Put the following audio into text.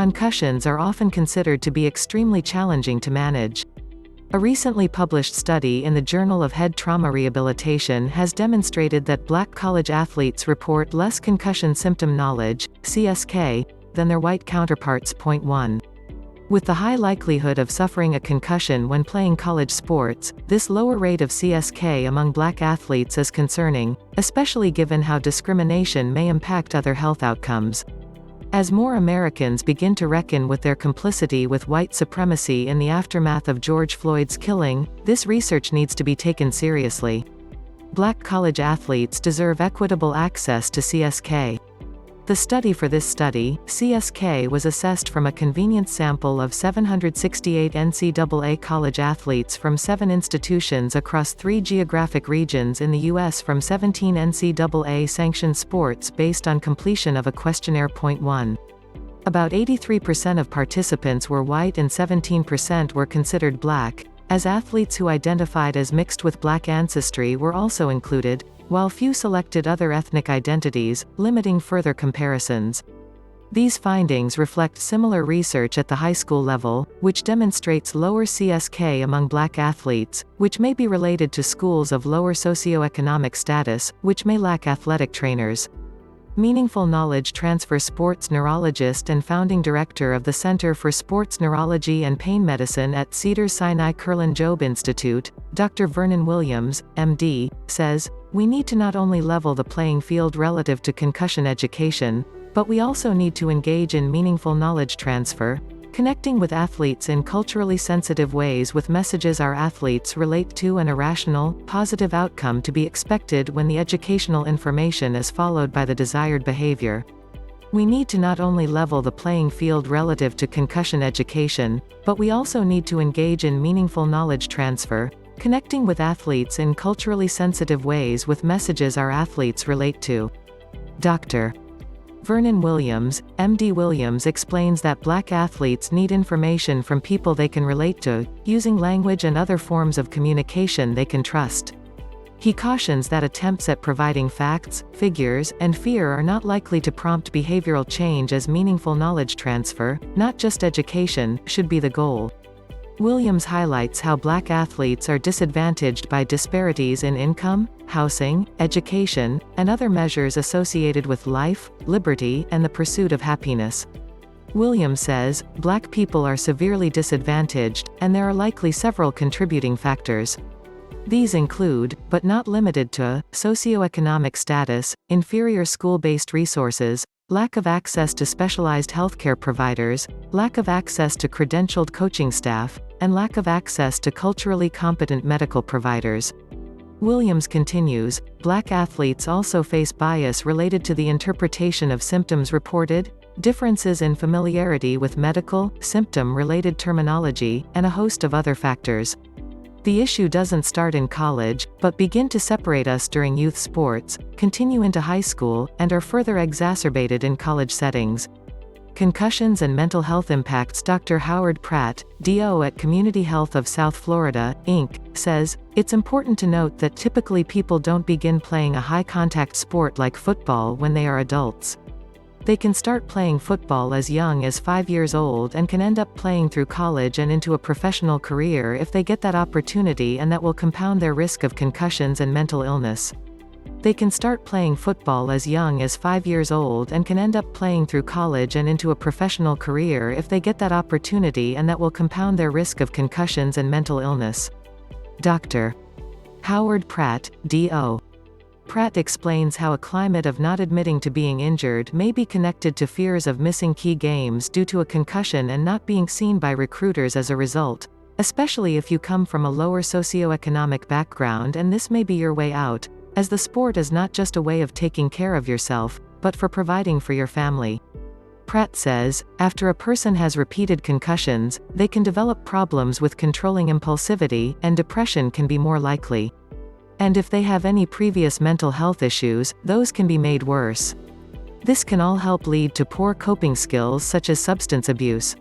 Concussions are often considered to be extremely challenging to manage. A recently published study in the Journal of Head Trauma Rehabilitation has demonstrated that Black college athletes report less concussion symptom knowledge, CSK, than their white counterparts. 1. With the high likelihood of suffering a concussion when playing college sports, this lower rate of CSK among Black athletes is concerning, especially given how discrimination may impact other health outcomes. As more Americans begin to reckon with their complicity with white supremacy in the aftermath of George Floyd's killing, this research needs to be taken seriously. Black college athletes deserve equitable access to CSK. The study for this study, CSK was assessed from a convenience sample of 768 NCAA college athletes from 7 institutions across 3 geographic regions in the U.S. from 17 NCAA-sanctioned sports based on completion of a questionnaire. 1. About 83% of participants were white and 17% were considered Black, as athletes who identified as mixed with Black ancestry were also included, while few selected other ethnic identities, limiting further comparisons. These findings reflect similar research at the high school level, which demonstrates lower CSK among Black athletes, which may be related to schools of lower socioeconomic status, which may lack athletic trainers. Meaningful Knowledge Transfer sports neurologist and founding director of the Center for Sports Neurology and Pain Medicine at Cedars-Sinai Kurlan-Jobe Institute, Dr. Vernon Williams, MD, says, "We need to not only level the playing field relative to concussion education, but we also need to engage in meaningful knowledge transfer, connecting with athletes in culturally sensitive ways with messages our athletes relate to and a rational, positive outcome to be expected when the educational information is followed by the desired behavior. We need to not only level the playing field relative to concussion education, but we also need to engage in meaningful knowledge transfer, connecting with athletes in culturally sensitive ways with messages our athletes relate to." Dr. Vernon Williams, MD Williams explains that Black athletes need information from people they can relate to, using language and other forms of communication they can trust. He cautions that attempts at providing facts, figures, and fear are not likely to prompt behavioral change, as meaningful knowledge transfer, not just education, should be the goal. Williams highlights how Black athletes are disadvantaged by disparities in income, housing, education, and other measures associated with life, liberty, and the pursuit of happiness. Williams says, Black people are severely disadvantaged, and there are likely several contributing factors. These include, but not limited to, socioeconomic status, inferior school-based resources, lack of access to specialized healthcare providers, lack of access to credentialed coaching staff, and lack of access to culturally competent medical providers. Williams continues, Black athletes also face bias related to the interpretation of symptoms reported, differences in familiarity with medical, symptom-related terminology, and a host of other factors. The issue doesn't start in college, but begin to separate us during youth sports, continue into high school, and are further exacerbated in college settings. Concussions and Mental Health Impacts. Dr. Howard Pratt, DO at Community Health of South Florida, Inc., says, "It's important to note that typically people don't begin playing a high-contact sport like football when they are adults. They can start playing football as young as 5 years old and can end up playing through college and into a professional career if they get that opportunity, and that will compound their risk of concussions and mental illness. They can start playing football as young as 5 years old and can end up playing through college and into a professional career if they get that opportunity, and that will compound their risk of concussions and mental illness." Dr. Howard Pratt, D.O. Pratt explains how a climate of not admitting to being injured may be connected to fears of missing key games due to a concussion and not being seen by recruiters as a result, especially if you come from a lower socioeconomic background, and this may be your way out, as the sport is not just a way of taking care of yourself, but for providing for your family. Pratt says, after a person has repeated concussions, they can develop problems with controlling impulsivity, and depression can be more likely. And if they have any previous mental health issues, those can be made worse. This can all help lead to poor coping skills such as substance abuse.